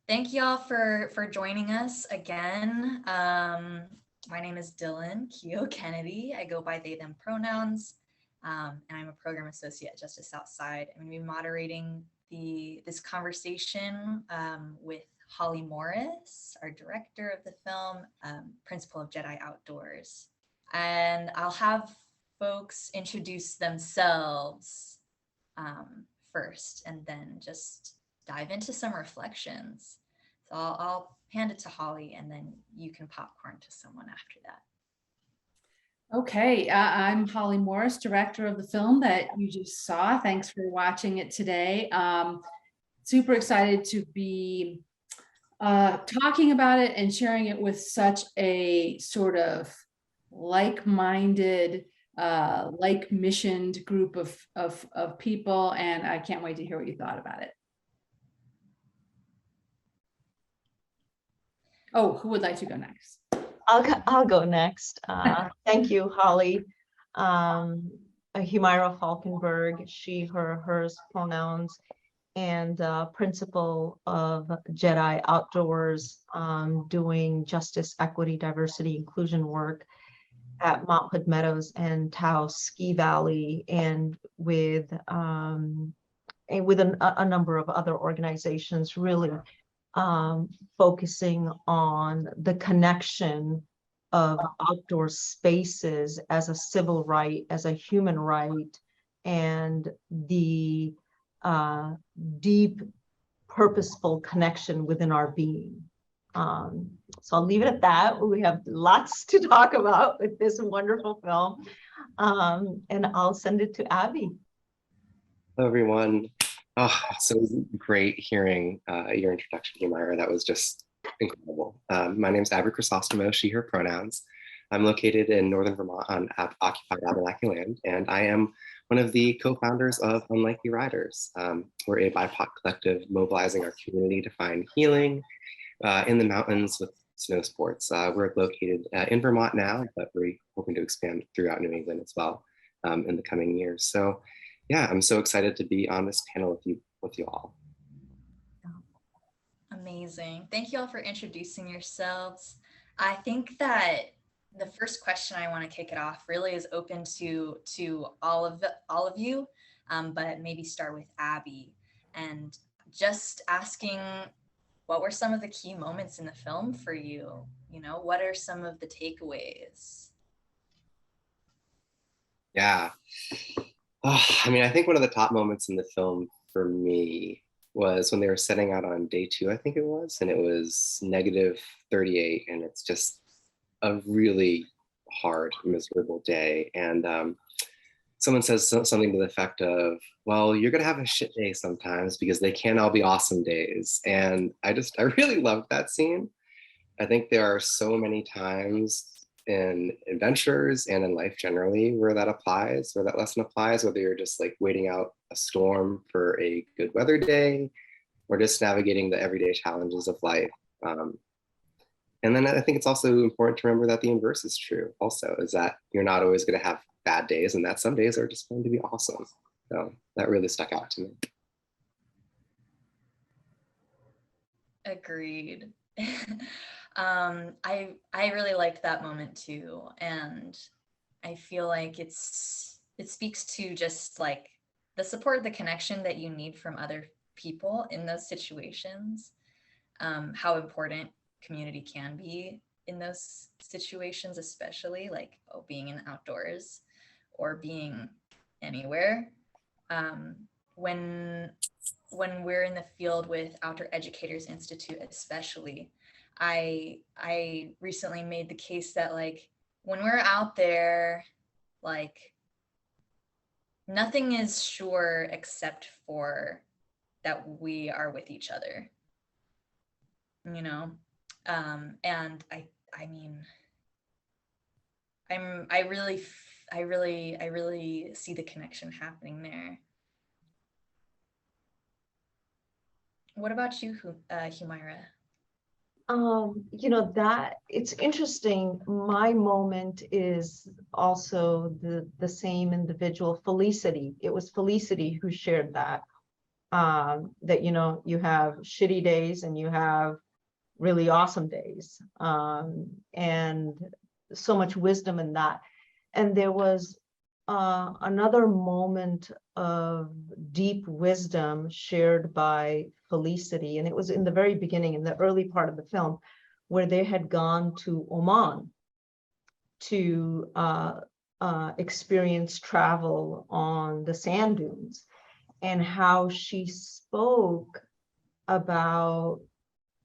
Thank you all for joining us again. My name is Dylan Keogh Kennedy. I go by they, them pronouns, and I'm a program associate at Justice Outside. I'm going to be moderating this conversation with Holly Morris, our director of the film, principal of JEDI Outdoors. And I'll have folks introduce themselves first, and then just dive into some reflections. So I'll hand it to Holly, and then you can popcorn to someone after that. Okay, I'm Holly Morris, director of the film that you just saw. Thanks for watching it today. Super excited to be talking about it and sharing it with such a sort of like-minded, like-missioned group of people, and I can't wait to hear what you thought about it. Oh, who would like to go next? I'll go next. Thank you, Holly. Humaira Falkenberg, she, her, hers pronouns, and principal of JEDI Outdoors, doing justice, equity, diversity, inclusion work at Mount Hood Meadows and Taos Ski Valley, and with a number of other organizations, really focusing on the connection of outdoor spaces as a civil right, as a human right, and the deep, purposeful connection within our being. So I'll leave it at that. We have lots to talk about with this wonderful film. And I'll send it to Abby. Hello, everyone. Oh, so great hearing your introduction, Humaira. That was just incredible. My name is Abby Crisostomo, she, her pronouns. I'm located in northern Vermont on occupied Abenaki land, and I am one of the co-founders of Unlikely Riders. We're a BIPOC collective mobilizing our community to find healing in the mountains with snow sports. We're located in Vermont now, but we're hoping to expand throughout New England as well in the coming years. So yeah, I'm so excited to be on this panel with you all. Amazing. Thank you all for introducing yourselves. I think that the first question I want to kick it off really is open to all of you, but maybe start with Abby, and just asking, what were some of the key moments in the film for you? You know, what are some of the takeaways? Yeah. Oh, I mean, I think one of the top moments in the film for me was when they were setting out on day 2, I think it was, and it was -38, and it's just a really hard, miserable day. And someone says something to the effect of, well, you're gonna have a shit day sometimes because they can't all be awesome days. And I really loved that scene. I think there are so many times in adventures and in life generally where that applies, where that lesson applies, whether you're just like waiting out a storm for a good weather day or just navigating the everyday challenges of life. And then I think it's also important to remember that the inverse is true also, is that you're not always going to have bad days, and that some days are just going to be awesome. So that really stuck out to me. Agreed. I really liked that moment too, and I feel like it speaks to just like the support, the connection that you need from other people in those situations, how important community can be in those situations, especially like being in outdoors or being anywhere. When we're in the field with Outdoor Educators Institute, especially, I recently made the case that like when we're out there, like nothing is sure except for that we are with each other, you know? And I mean, I really see the connection happening there. What about you, Humaira? You know, that it's interesting. My moment is also the same individual, Felicity. It was Felicity who shared that. that, you know, you have shitty days and you have really awesome days, and so much wisdom in that. And there was another moment of deep wisdom shared by Felicity, and it was in the very beginning, in the early part of the film, where they had gone to Oman to experience travel on the sand dunes, and how she spoke about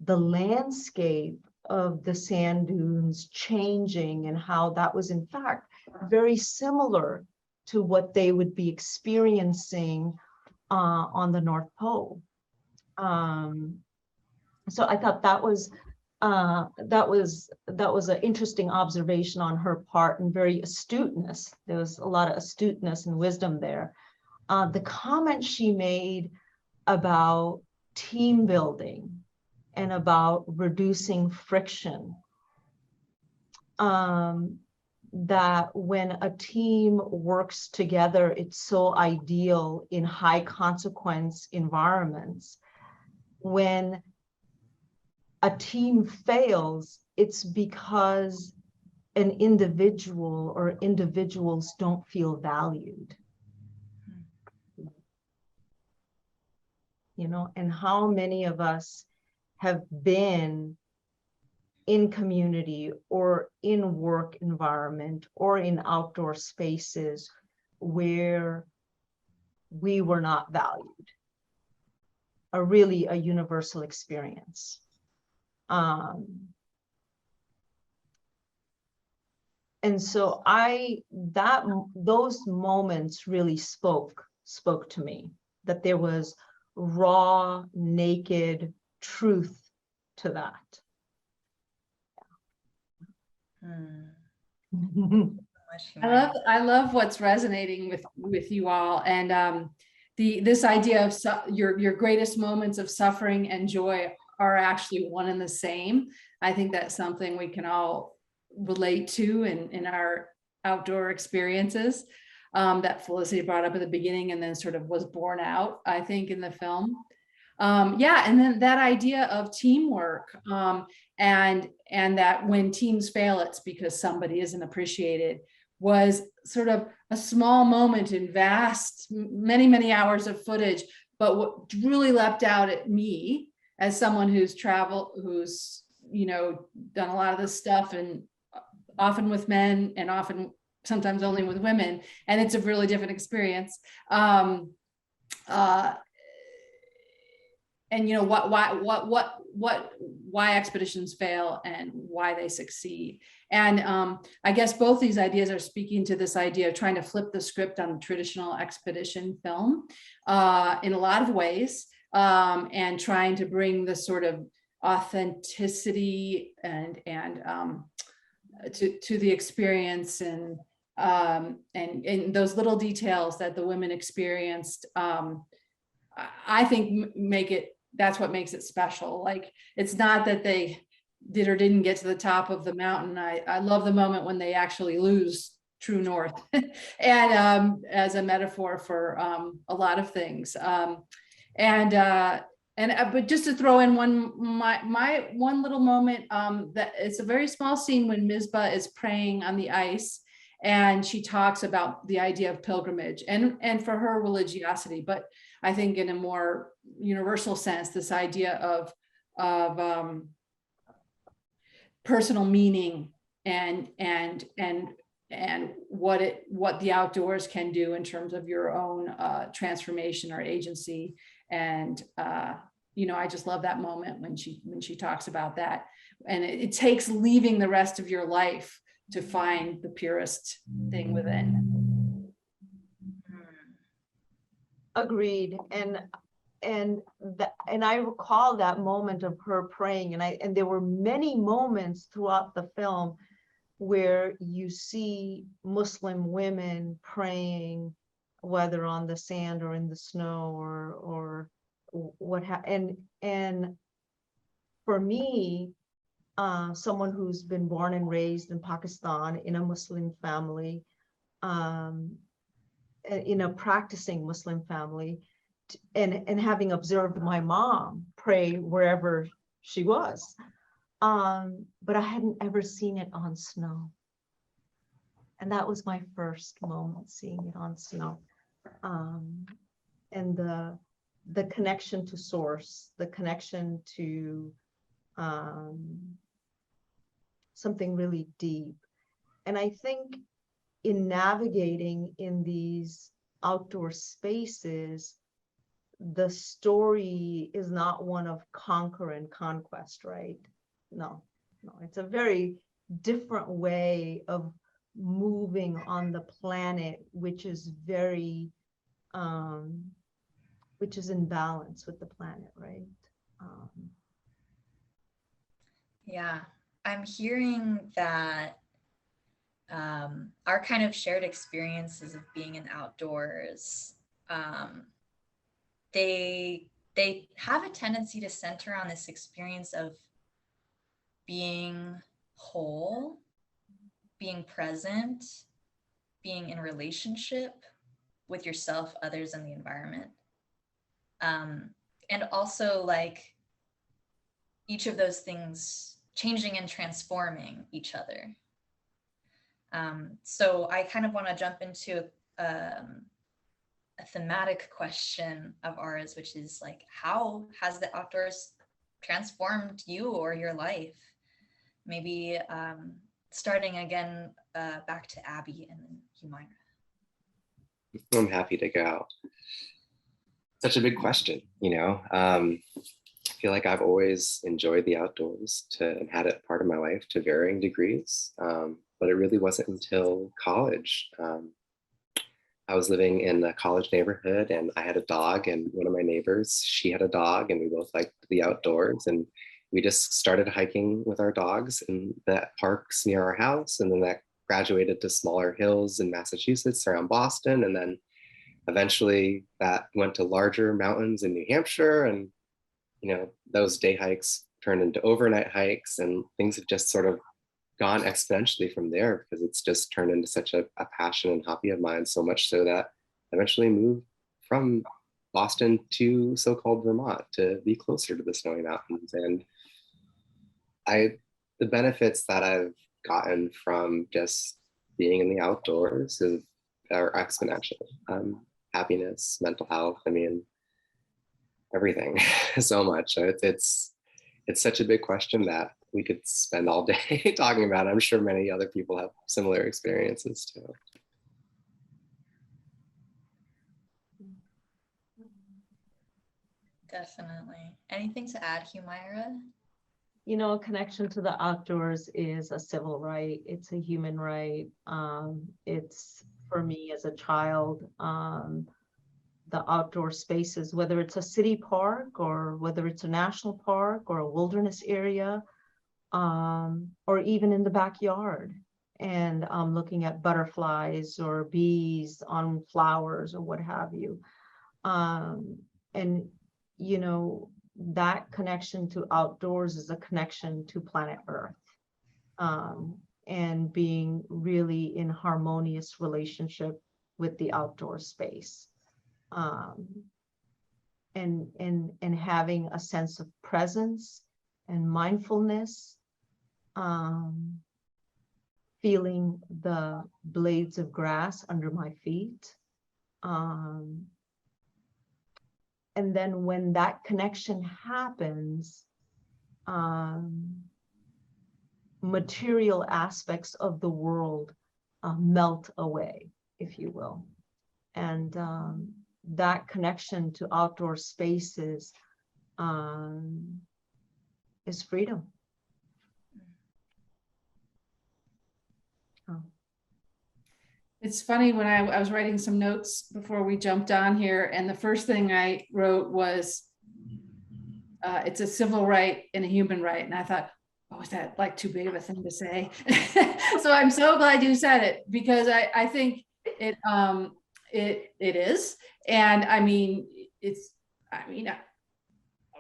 the landscape of the sand dunes changing, and how that was in fact very similar to what they would be experiencing on the North Pole. So I thought that was an interesting observation on her part, and very astuteness. There was a lot of astuteness and wisdom there. The comment she made about team building and about reducing friction, that when a team works together, it's so ideal in high consequence environments. When a team fails, it's because an individual or individuals don't feel valued. You know, and how many of us have been in community or in work environment or in outdoor spaces where we were not valued, really a universal experience. And so those moments really spoke to me, that there was raw, naked truth to that. I love what's resonating with you all, and this idea of your greatest moments of suffering and joy are actually one and the same. I think that's something we can all relate to in our outdoor experiences, that Felicity brought up at the beginning and then sort of was borne out, I think, in the film. Yeah, and then that idea of teamwork, and that when teams fail, it's because somebody isn't appreciated, was sort of a small moment in vast, many hours of footage. But what really leapt out at me as someone who's traveled, who's, you know, done a lot of this stuff, and often with men and often sometimes only with women, and it's a really different experience. And you know why expeditions fail and why they succeed. And I guess both these ideas are speaking to this idea of trying to flip the script on the traditional expedition film in a lot of ways, and trying to bring the sort of authenticity and to the experience, and those little details that the women experienced, I think that's what makes it special. Like, it's not that they did or didn't get to the top of the mountain. I love the moment when they actually lose true north, and as a metaphor for a lot of things. But just to throw in my one little moment, that it's a very small scene when Mizpah is praying on the ice, and she talks about the idea of pilgrimage and for her religiosity, but I think in a more universal sense, this idea of personal meaning and what the outdoors can do in terms of your own transformation or agency. And you know, I just love that moment when she talks about that. And it takes leaving the rest of your life to find the purest thing within. Agreed. And I recall that moment of her praying, and there were many moments throughout the film where you see Muslim women praying, whether on the sand or in the snow or what and for me, someone who's been born and raised in Pakistan in a Muslim family, in a practicing Muslim family, and having observed my mom pray wherever she was. But I hadn't ever seen it on snow. And that was my first moment seeing it on snow. And the connection to source, the connection to something really deep. And I think in navigating in these outdoor spaces, the story is not one of conquer and conquest, right? No, it's a very different way of moving on the planet, which is very, which is in balance with the planet, right? Yeah, I'm hearing that our kind of shared experiences of being in outdoors, they have a tendency to center on this experience of being whole, being present, being in relationship with yourself, others, and the environment. And also like each of those things changing and transforming each other. So I kind of want to jump into a thematic question of ours, which is like, how has the outdoors transformed you or your life? Maybe starting again back to Abby and then Humaira. I'm happy to go. Such a big question, you know. I feel like I've always enjoyed the outdoors and had it part of my life to varying degrees, but it really wasn't until college. I was living in a college neighborhood and I had a dog, and one of my neighbors, she had a dog, and we both liked the outdoors, and we just started hiking with our dogs in the parks near our house, and then that graduated to smaller hills in Massachusetts around Boston, and then eventually that went to larger mountains in New Hampshire, and you know, those day hikes turned into overnight hikes, and things have just sort of gone exponentially from there because it's just turned into such a passion and hobby of mine, so much so that I eventually moved from Boston to so-called Vermont to be closer to the snowy mountains. And the benefits that I've gotten from just being in the outdoors are exponential. Happiness, mental health, I mean, everything. So much. It's such a big question that we could spend all day talking about. I'm sure many other people have similar experiences too. Definitely. Anything to add, Humaira? You know, a connection to the outdoors is a civil right. It's a human right. It's, for me as a child, the outdoor spaces, whether it's a city park or whether it's a national park or a wilderness area, or even in the backyard, and looking at butterflies or bees on flowers or what have you. And, you know, that connection to outdoors is a connection to planet Earth, and being really in harmonious relationship with the outdoor space, and having a sense of presence and mindfulness, feeling the blades of grass under my feet. And then when that connection happens, material aspects of the world melt away, if you will. And that connection to outdoor spaces is freedom. Oh. It's funny, when I was writing some notes before we jumped on here, and the first thing I wrote was, it's a civil right and a human right. And I thought, oh, is that like too big of a thing to say? So I'm so glad you said it, because I think it is. And I mean,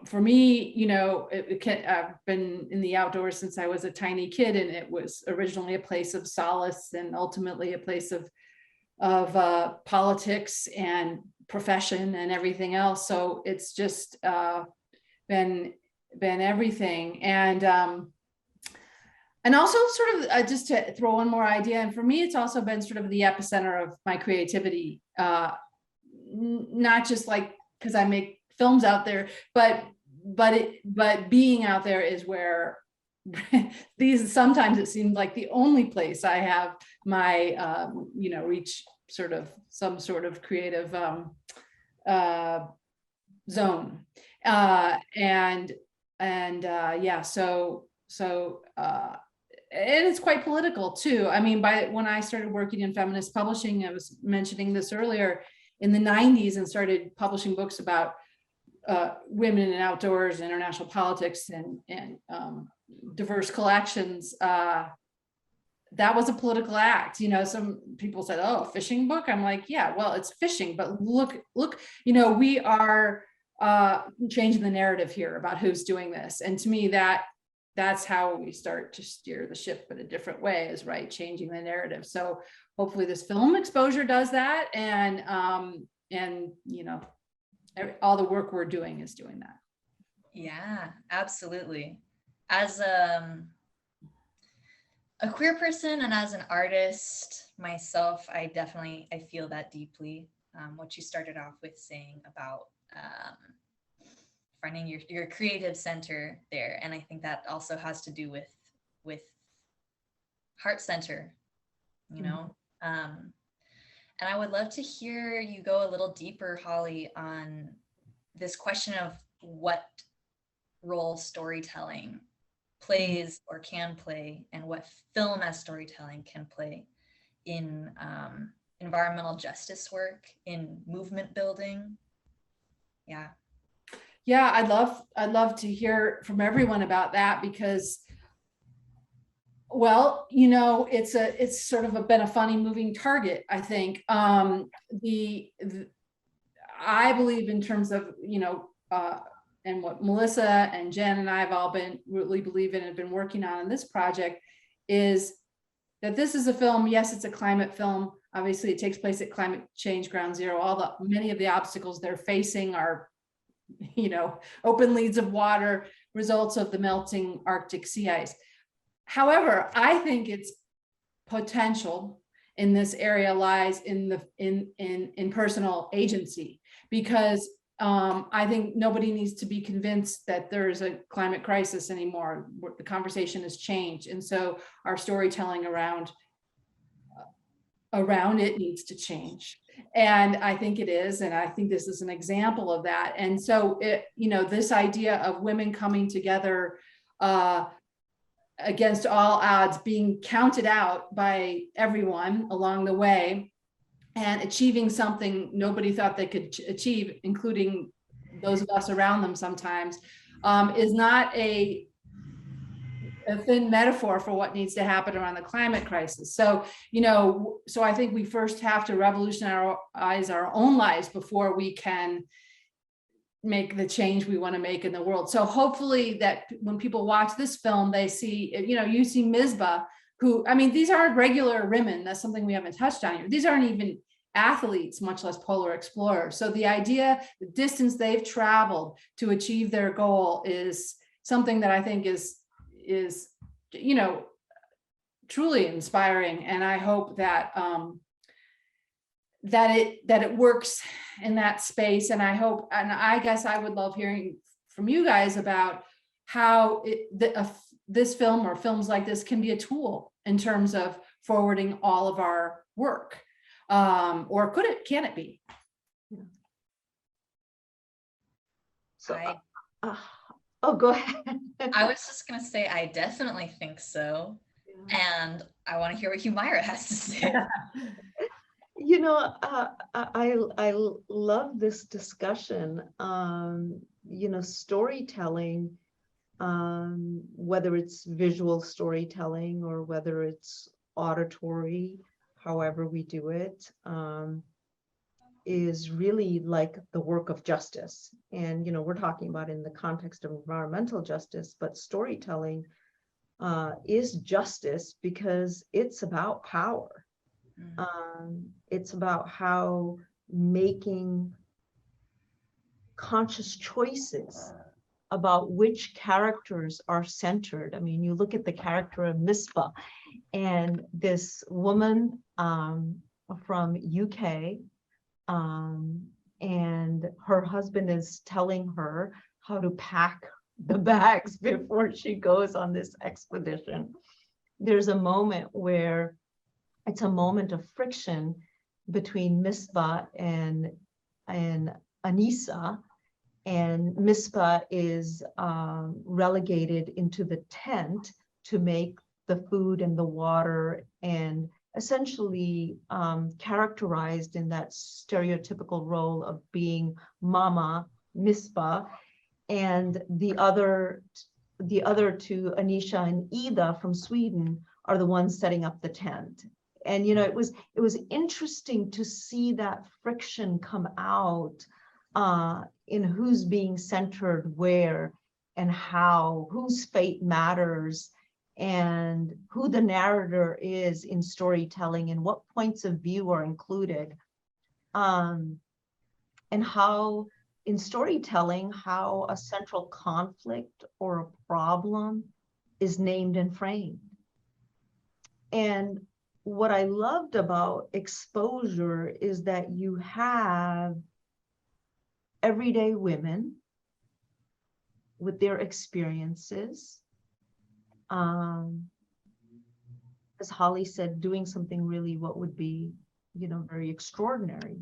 for me, you know, I've been in the outdoors since I was a tiny kid, and it was originally a place of solace and ultimately a place of politics and profession and everything else. So it's just been everything. And also sort of just to throw one more idea, and for me, it's also been sort of the epicenter of my creativity, not just like because I make films out there, but being out there is where sometimes it seems like the only place I have my reach sort of some sort of creative zone, and it's quite political too. I mean, when I started working in feminist publishing, I was mentioning this earlier, in the 90s, and started publishing books about women in outdoors, international politics, and diverse collections. That was a political act. Some people said, "Oh, a fishing book." I'm like, yeah, well, it's fishing, but look, we are changing the narrative here about who's doing this. And to me, that's how we start to steer the ship in a different way, is right, changing the narrative. So hopefully this film exposure does that, and all the work we're doing is doing that. Yeah, absolutely. As a queer person and as an artist myself, I feel that deeply. What you started off with saying about finding your creative center there, and I think that also has to do with heart center, and I would love to hear you go a little deeper, Holly, on this question of what role storytelling plays or can play, and what film as storytelling can play in environmental justice work, in movement building. Yeah, I'd love to hear from everyone about that, because, well, it's sort of been a funny moving target, I think. I believe in terms of, and what Melissa and Jen and I have all really believe in and been working on in this project, is that this is a film. Yes, it's a climate film. Obviously, it takes place at climate change ground zero. Many of the obstacles they're facing are, open leads of water, results of the melting Arctic sea ice. However, I think its potential in this area lies in personal agency, because I think nobody needs to be convinced that there is a climate crisis anymore. The conversation has changed, and so our storytelling around it needs to change. And I think it is, and I think this is an example of that. And so this idea of women coming together against all odds, being counted out by everyone along the way, and achieving something nobody thought they could achieve, including those of us around them sometimes, is not a thin metaphor for what needs to happen around the climate crisis. So, so I think we first have to revolutionize our own lives before we can make the change we want to make in the world. So hopefully that when people watch this film, they see, you see Mizbah, who, I mean, these aren't regular women. That's something we haven't touched on here. These aren't even athletes, much less polar explorers. So the idea, the distance they've traveled to achieve their goal is something that I think is truly inspiring. And I hope that that it works in that space. And I guess I would love hearing from you guys about how this film or films like this can be a tool in terms of forwarding all of our work, or can it be? So go ahead. I was just going to say, I definitely think so. Yeah. And I want to hear what Humaira has to say. I love this discussion. Storytelling, whether it's visual storytelling or whether it's auditory, however we do it, is really like the work of justice. And, we're talking about in the context of environmental justice, but storytelling is justice because it's about power. It's about how making conscious choices about which characters are centered. I mean, you look at the character of Misbah, and this woman from UK, and her husband is telling her how to pack the bags before she goes on this expedition. There's a moment where it's a moment of friction between Misbah and Anissa, and Misbah is relegated into the tent to make the food and the water, and essentially characterized in that stereotypical role of being Mama Misbah, and the other two, Anisha and Ida from Sweden, are the ones setting up the tent. And you know, it was interesting to see that friction come out in who's being centered where and how, whose fate matters, and who the narrator is in storytelling and what points of view are included, and how in storytelling, how a central conflict or a problem is named and framed. And what I loved about Exposure is that you have everyday women with their experiences, as Holly said, doing something really what would be, you know, very extraordinary.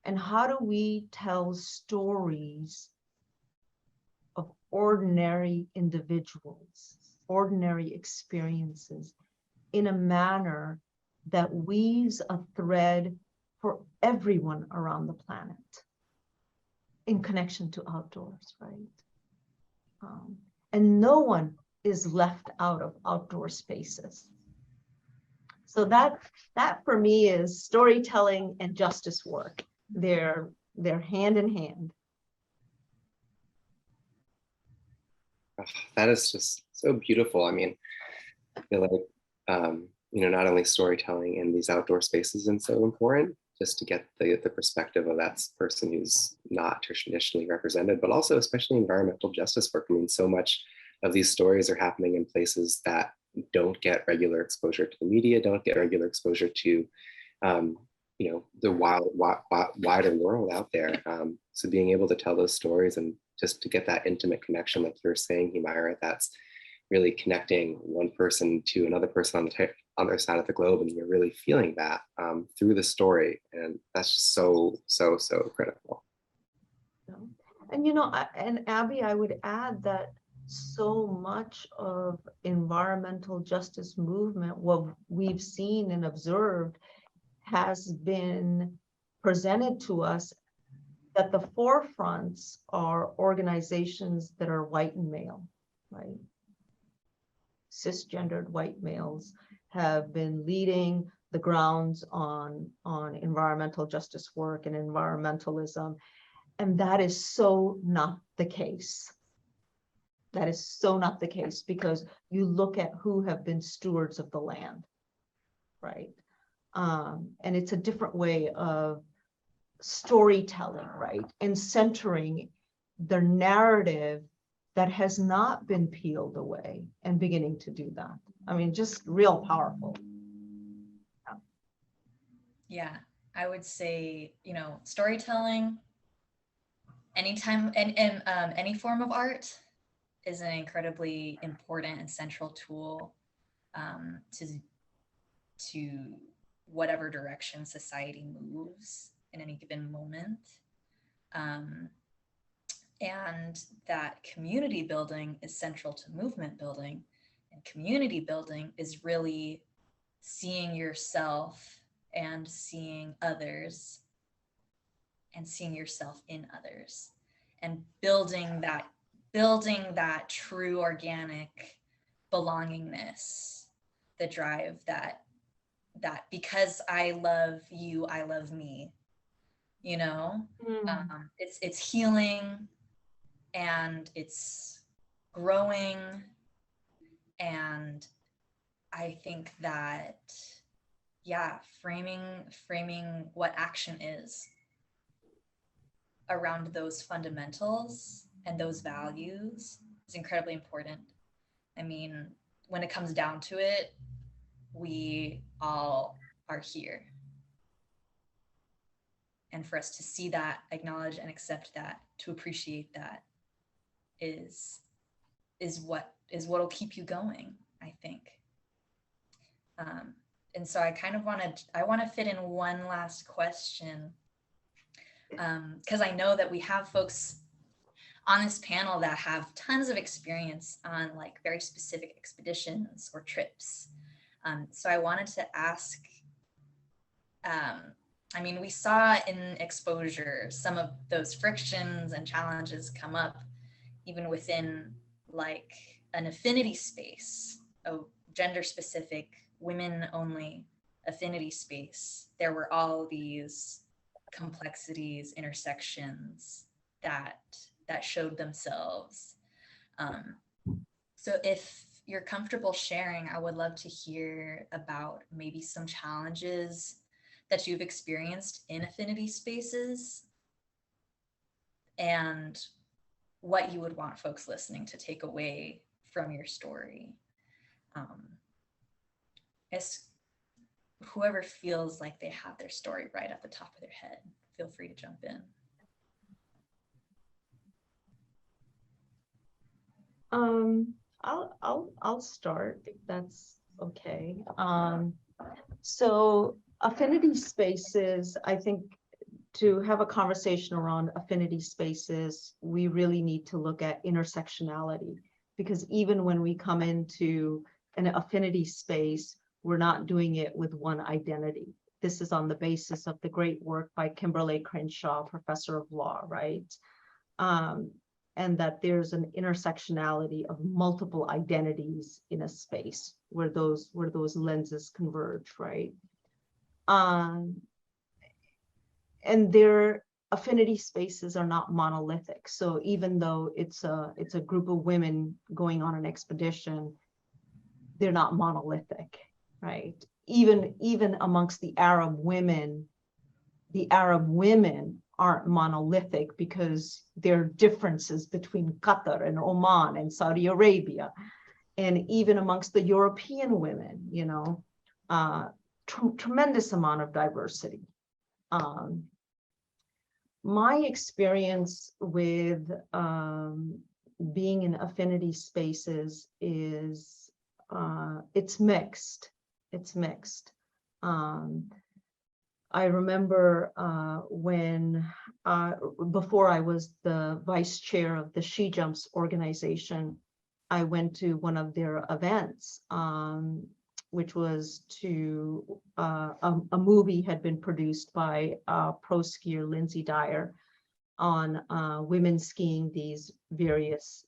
And how do we tell stories of ordinary individuals, ordinary experiences, in a manner that weaves a thread for everyone around the planet in connection to outdoors, right? And no one is left out of outdoor spaces. So that for me is storytelling and justice work. They're hand in hand. Oh, that is just so beautiful. I mean, I feel like, you know, not only storytelling in these outdoor spaces is so important, just to get the perspective of that person who's not traditionally represented, but also especially environmental justice work. I mean, so much of these stories are happening in places that don't get regular exposure to the media, don't get regular exposure to, you know, the wider world out there. So being able to tell those stories and just to get that intimate connection, like you were saying, Humaira, that's really connecting one person to another person on the other side of the globe, and you're really feeling that through the story, and that's just so critical. And you know, and Abby, I would add that so much of environmental justice movement, what we've seen and observed, has been presented to us that the forefronts are organizations that are white and male, right? Cisgendered white males have been leading the grounds on environmental justice work and environmentalism. And that is so not the case. That is so not the case, because you look at who have been stewards of the land, right? And it's a different way of storytelling, right? And centering the narrative that has not been peeled away and beginning to do that. I mean, just real powerful. Yeah, I would say, you know, storytelling, anytime, and any form of art is an incredibly important and central tool to whatever direction society moves in any given moment. And that community building is central to movement building. And community building is really seeing yourself and seeing others and seeing yourself in others, and building that true organic belongingness, the drive that because I love you, I love me, you know. It's healing, and it's growing, and I think that, yeah, framing what action is around those fundamentals and those values is incredibly important. I mean, when it comes down to it, we all are here. And for us to see that, acknowledge and accept that, to appreciate that is what'll keep you going, I think. And so I kind of want to fit in one last question, because I know that we have folks on this panel that have tons of experience on like very specific expeditions or trips. So I wanted to ask, I mean, we saw in exposure some of those frictions and challenges come up even within like an affinity space, a gender specific, women only affinity space. There were all these complexities, intersections that showed themselves. So if you're comfortable sharing, I would love to hear about maybe some challenges that you've experienced in affinity spaces and what you would want folks listening to take away from your story. As whoever feels like they have their story right at the top of their head, feel free to jump in. I'll start if that's okay. So affinity spaces, I think to have a conversation around affinity spaces, we really need to look at intersectionality, because even when we come into an affinity space, we're not doing it with one identity. This is on the basis of the great work by Kimberly Crenshaw, professor of law, right? And that there's an intersectionality of multiple identities in a space where those lenses converge, right? And their affinity spaces are not monolithic. So even though it's a group of women going on an expedition, they're not monolithic, right? Even amongst the Arab women aren't monolithic, because there are differences between Qatar and Oman and Saudi Arabia. And even amongst the European women, you know, tremendous amount of diversity. My experience with being in affinity spaces is it's mixed. It's mixed. I remember when, before I was the vice chair of the She Jumps organization, I went to one of their events, which was to, a movie had been produced by pro skier Lindsay Dyer on women skiing these various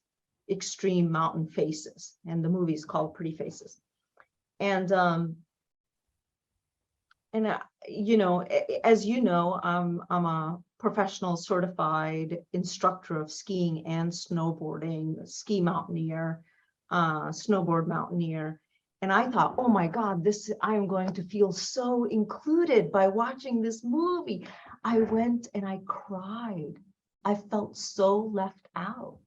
extreme mountain faces. And the movie is called Pretty Faces. And you know, as you know, I'm a professional certified instructor of skiing and snowboarding, ski mountaineer, snowboard mountaineer. And I thought, oh my God, I am going to feel so included by watching this movie. I went and I cried. I felt so left out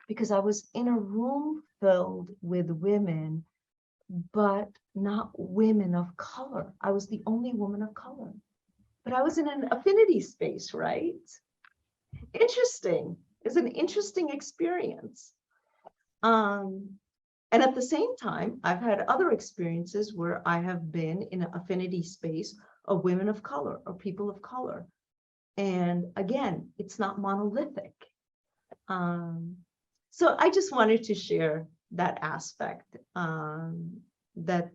because I was in a room filled with women, but not women of color. I was the only woman of color, but I was in an affinity space, right? Interesting. It's an interesting experience. And at the same time, I've had other experiences where I have been in an affinity space of women of color or people of color. And again, it's not monolithic. So I just wanted to share that aspect, that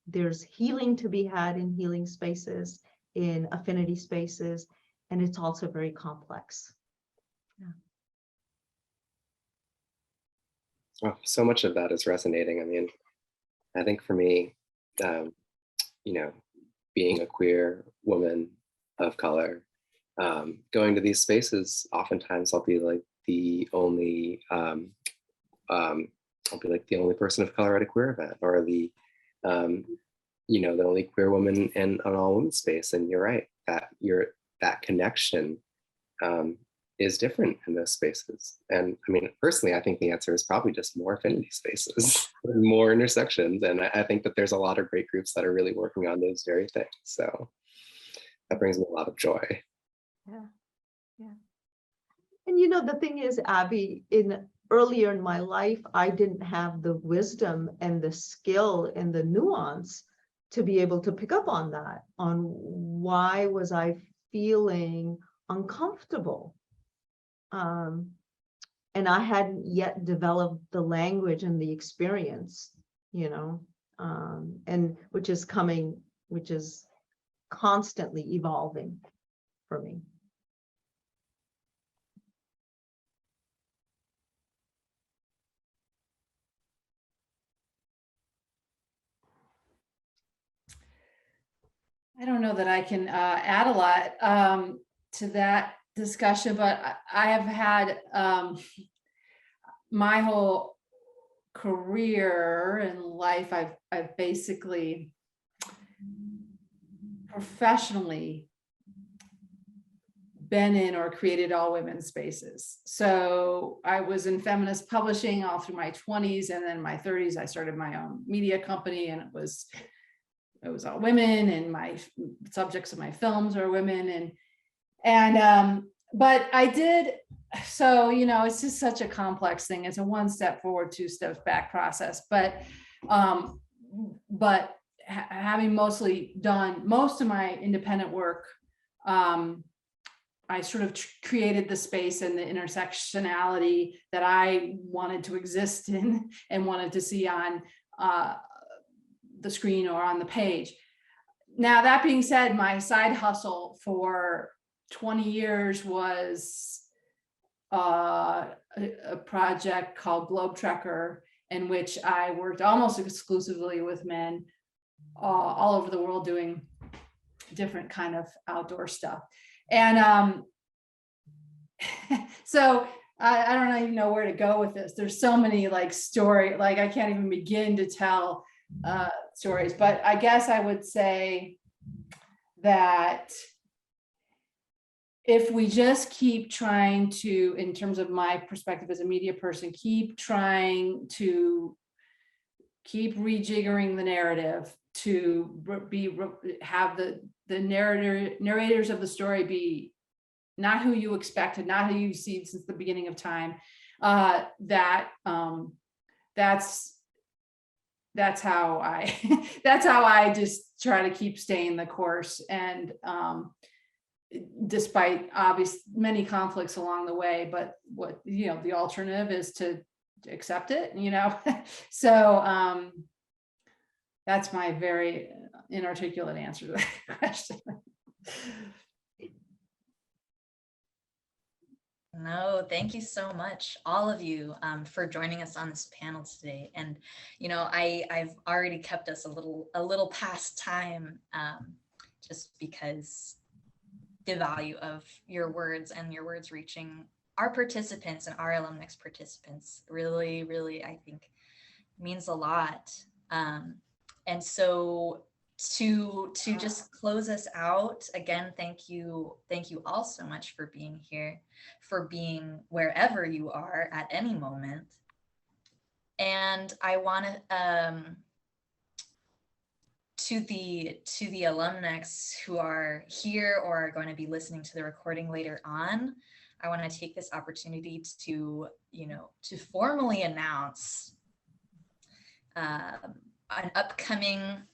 there's healing to be had in healing spaces, in affinity spaces, and it's also very complex. Yeah. Oh, so much of that is resonating. I mean, I think for me, you know, being a queer woman of color, going to these spaces, oftentimes I'll be like the only I'll be like the only person of color at a queer event, or the the only queer woman in an all women's space. And you're right, that connection is different in those spaces. And I mean, personally, I think the answer is probably just more affinity spaces, more intersections. And I think that there's a lot of great groups that are really working on those very things. So that brings me a lot of joy. Yeah, yeah. And the thing is, Abby, earlier in my life, I didn't have the wisdom and the skill and the nuance to be able to pick up on that, on why was I feeling uncomfortable. And I hadn't yet developed the language and the experience, and which is constantly evolving for me. I don't know that I can add a lot to that discussion, but I have had my whole career and life, I've basically professionally been in or created all women's spaces. So I was in feminist publishing all through my 20s, and then my 30s, I started my own media company, and it was all women, and my subjects of my films are women, and but I did, so it's just such a complex thing. It's a one step forward, two steps back process, but having mostly done most of my independent work, I sort of created the space and the intersectionality that I wanted to exist in and wanted to see on the screen or on the page. Now, that being said, my side hustle for 20 years was a project called Globe Trekker, in which I worked almost exclusively with men all over the world doing different kind of outdoor stuff. And so I don't even know where to go with this. There's so many story, I can't even begin to tell stories, but I guess I would say that if we just keep trying to, in terms of my perspective as a media person, keep trying to keep rejiggering the narrative to have the narrators of the story be not who you expected, not who you've seen since the beginning of time, that's how I just try to keep staying the course. And despite obvious many conflicts along the way, but what the alternative is to accept it, so that's my very inarticulate answer to that question. No, thank you so much, all of you, for joining us on this panel today. And I've already kept us a little past time, just because the value of your words and your words reaching our participants and our Alumnx participants really, really, I think, means a lot. And so to just close us out, again, thank you all so much for being here, for being wherever you are at any moment. And I want to the Alumnx who are here or are going to be listening to the recording later on, I want to take this opportunity to formally announce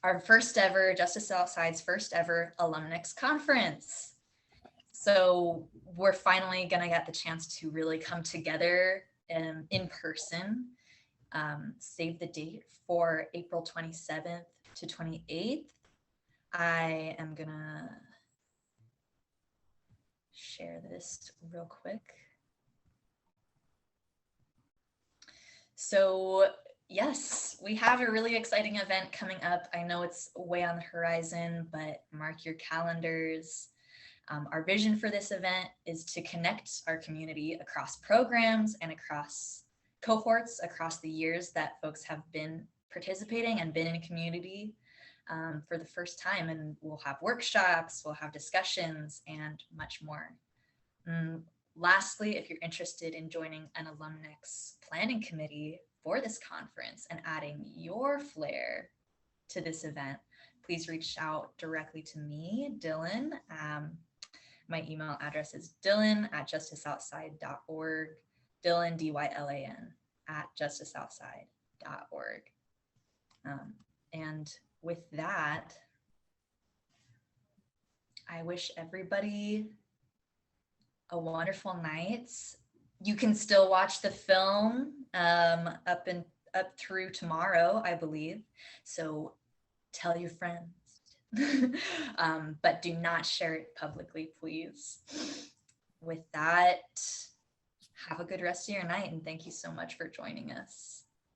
our first ever, Justice Outside's first ever Alumnx conference. So we're finally gonna get the chance to really come together in person. Save the date for April 27th to 28th. I am gonna share this real quick. So yes, we have a really exciting event coming up. I know it's way on the horizon, but mark your calendars. Our vision for this event is to connect our community across programs and across cohorts across the years that folks have been participating and been in community for the first time. And we'll have workshops, we'll have discussions, and much more. Lastly, if you're interested in joining an Alumnx planning committee for this conference and adding your flair to this event, please reach out directly to me, Dylan. My email address is dylan@justicesouthside.org, Dylan, D-Y-L-A-N, @justicesouthside.org. And with that, I wish everybody a wonderful night. You can still watch the film up through tomorrow, I believe. So tell your friends, but do not share it publicly, please. With that, have a good rest of your night, and thank you so much for joining us.